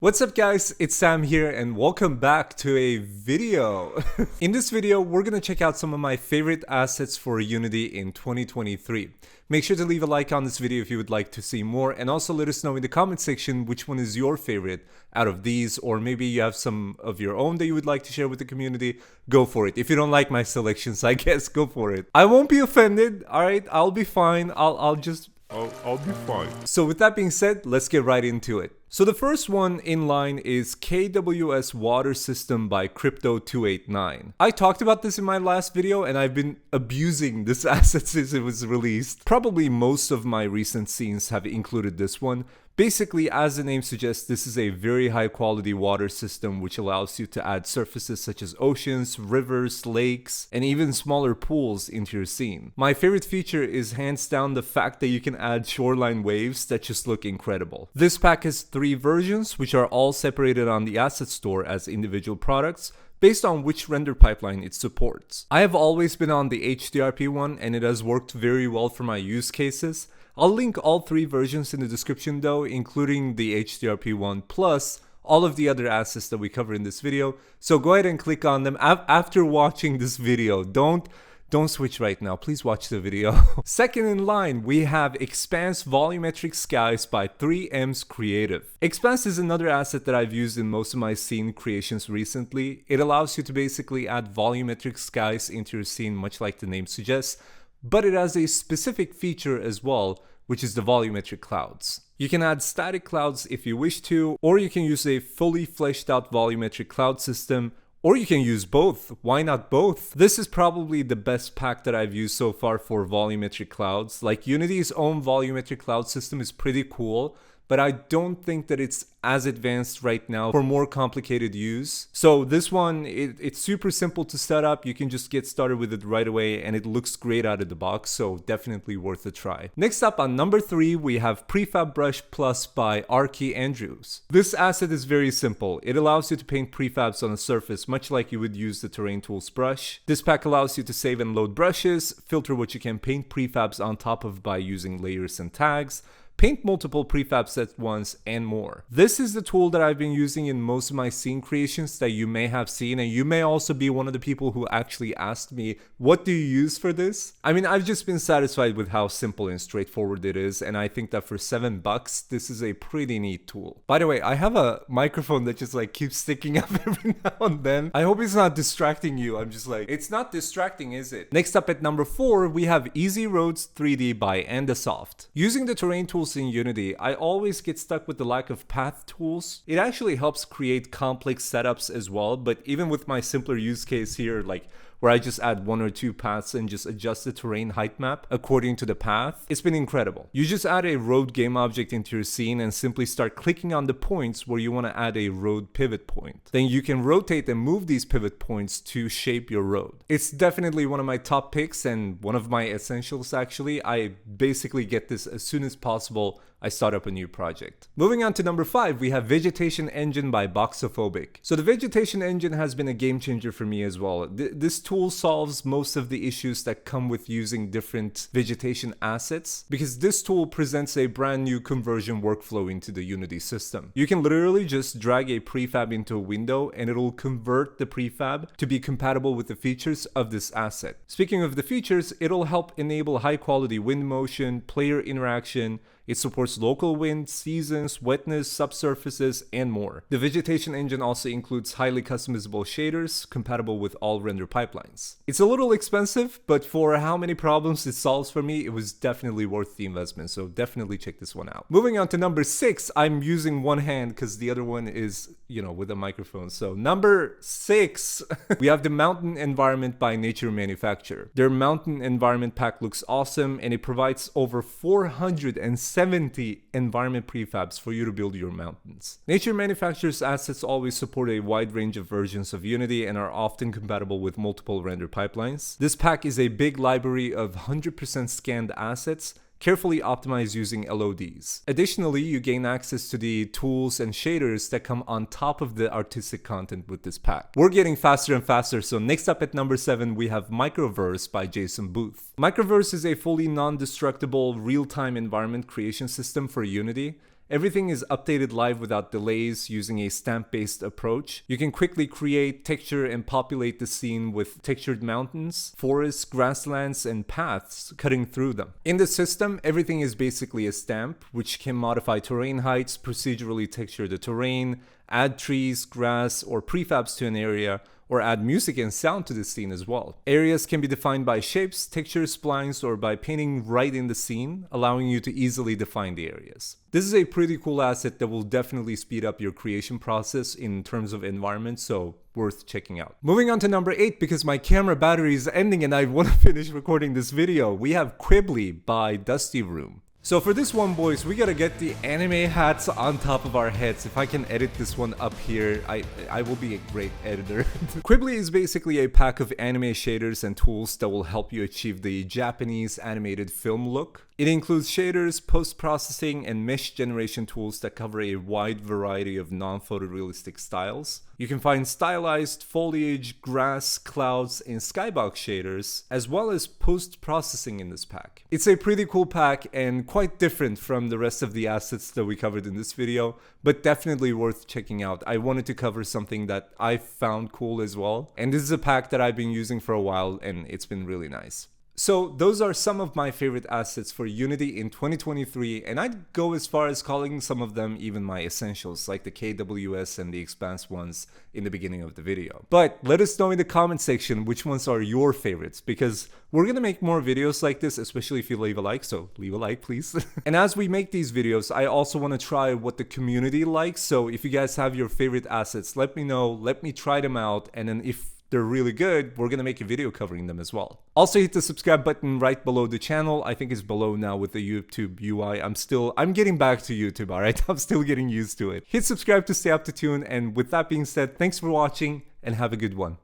What's up guys, it's Sam here and welcome back to a video. In this video, we're gonna check out some of my favorite assets for Unity in 2023. Make sure to leave a like on this video if you would like to see more, and also let us know in the comment section which one is your favorite out of these, or maybe you have some of your own that you would like to share with the community. Go for it. If you don't like my selections, I guess go for it. I won't be offended, alright? I'll be fine. I'll be fine. So with that being said, let's get right into it. So the first one in line is KWS Water System by Crypto289. I talked about this in my last video and I've been abusing this asset since it was released. Probably most of my recent scenes have included this one. Basically, as the name suggests, this is a very high quality water system which allows you to add surfaces such as oceans, rivers, lakes, and even smaller pools into your scene. My favorite feature is hands down the fact that you can add shoreline waves that just look incredible. This pack has 3 versions which are all separated on the asset store as individual products, based on which render pipeline it supports. I have always been on the HDRP one and it has worked very well for my use cases. I'll link all 3 versions in the description though, including the HDRP one plus all of the other assets that we cover in this video. So go ahead and click on them after watching this video. Don't switch right now, please watch the video. Second in line, we have Expanse Volumetric Skies by 3M's Creative. Expanse is another asset that I've used in most of my scene creations recently. It allows you to basically add volumetric skies into your scene, much like the name suggests, but it has a specific feature as well, which is the volumetric clouds. You can add static clouds if you wish to, or you can use a fully fleshed out volumetric cloud system, or you can use both. Why not both? This is probably the best pack that I've used so far for volumetric clouds. Like, Unity's own volumetric cloud system is pretty cool, but I don't think that it's as advanced right now for more complicated use. So this one, it's super simple to set up. You can just get started with it right away and it looks great out of the box, so definitely worth a try. Next up on number 3, we have Prefab Brush Plus by Arky Andrews. This asset is very simple. It allows you to paint prefabs on a surface much like you would use the Terrain Tools brush. This pack allows you to save and load brushes, filter what you can paint prefabs on top of by using layers and tags, paint multiple prefabs at once, and more. This is the tool that I've been using in most of my scene creations that you may have seen, and you may also be one of the people who actually asked me, what do you use for this? I mean, I've just been satisfied with how simple and straightforward it is, and I think that for $7, this is a pretty neat tool. By the way, I have a microphone that just like keeps sticking up every now and then. I hope it's not distracting you. I'm just like, it's not distracting, is it? Next up at number 4, we have Easy Roads 3D by Endasoft. Using the Terrain Tools in Unity, I always get stuck with the lack of path tools. It actually helps create complex setups as well, but even with my simpler use case here, like where I just add 1 or 2 paths and just adjust the terrain height map according to the path, it's been incredible. You just add a road game object into your scene and simply start clicking on the points where you want to add a road pivot point. Then you can rotate and move these pivot points to shape your road. It's definitely one of my top picks and one of my essentials actually. I basically get this as soon as possible I start up a new project. Moving on to number 5, we have Vegetation Engine by Boxophobic. So the Vegetation Engine has been a game changer for me as well. This tool solves most of the issues that come with using different vegetation assets, because this tool presents a brand new conversion workflow into the Unity system. You can literally just drag a prefab into a window and it'll convert the prefab to be compatible with the features of this asset. Speaking of the features, it'll help enable high quality wind motion, player interaction. It supports local wind, seasons, wetness, subsurfaces, and more. The Vegetation Engine also includes highly customizable shaders compatible with all render pipelines. It's a little expensive, but for how many problems it solves for me, it was definitely worth the investment, so definitely check this one out. Moving on to number 6, I'm using one hand because the other one is, with a microphone. So number 6, we have the Mountain Environment by Nature Manufacture. Their Mountain Environment pack looks awesome and it provides over 470 environment prefabs for you to build your mountains. Nature Manufacture's assets always support a wide range of versions of Unity and are often compatible with multiple render pipelines. This pack is a big library of 100% scanned assets, carefully optimized using LODs. Additionally, you gain access to the tools and shaders that come on top of the artistic content with this pack. We're getting faster and faster, so next up at number 7, we have MicroVerse by Jason Booth. MicroVerse is a fully non-destructible real-time environment creation system for Unity. Everything is updated live without delays using a stamp-based approach. You can quickly create, texture, and populate the scene with textured mountains, forests, grasslands, and paths cutting through them. In the system, everything is basically a stamp, which can modify terrain heights, procedurally texture the terrain, add trees, grass, or prefabs to an area, or add music and sound to the scene as well. Areas can be defined by shapes, textures, splines, or by painting right in the scene, allowing you to easily define the areas. This is a pretty cool asset that will definitely speed up your creation process in terms of environment, so worth checking out. Moving on to number 8, because my camera battery is ending and I want to finish recording this video, we have Quibli by Dusty Room. So for this one, boys, we gotta get the anime hats on top of our heads. If I can edit this one up here, I will be a great editor. Quibli is basically a pack of anime shaders and tools that will help you achieve the Japanese animated film look. It includes shaders, post-processing, and mesh generation tools that cover a wide variety of non-photorealistic styles. You can find stylized foliage, grass, clouds, and skybox shaders, as well as post-processing in this pack. It's a pretty cool pack and quite different from the rest of the assets that we covered in this video, but definitely worth checking out. I wanted to cover something that I found cool as well, and this is a pack that I've been using for a while and it's been really nice. So those are some of my favorite assets for Unity in 2023, and I'd go as far as calling some of them even my essentials, like the KWS and the Expanse ones in the beginning of the video. But let us know in the comment section which ones are your favorites, because we're gonna make more videos like this, especially if you leave a like, so leave a like please. And as we make these videos, I also want to try what the community likes, so if you guys have your favorite assets, let me know, let me try them out, and then if they're really good, we're gonna make a video covering them as well. Also hit the subscribe button right below the channel. I think it's below now with the YouTube UI. I'm getting back to YouTube, alright? I'm still getting used to it. Hit subscribe to stay up to tune, and with that being said, thanks for watching and have a good one.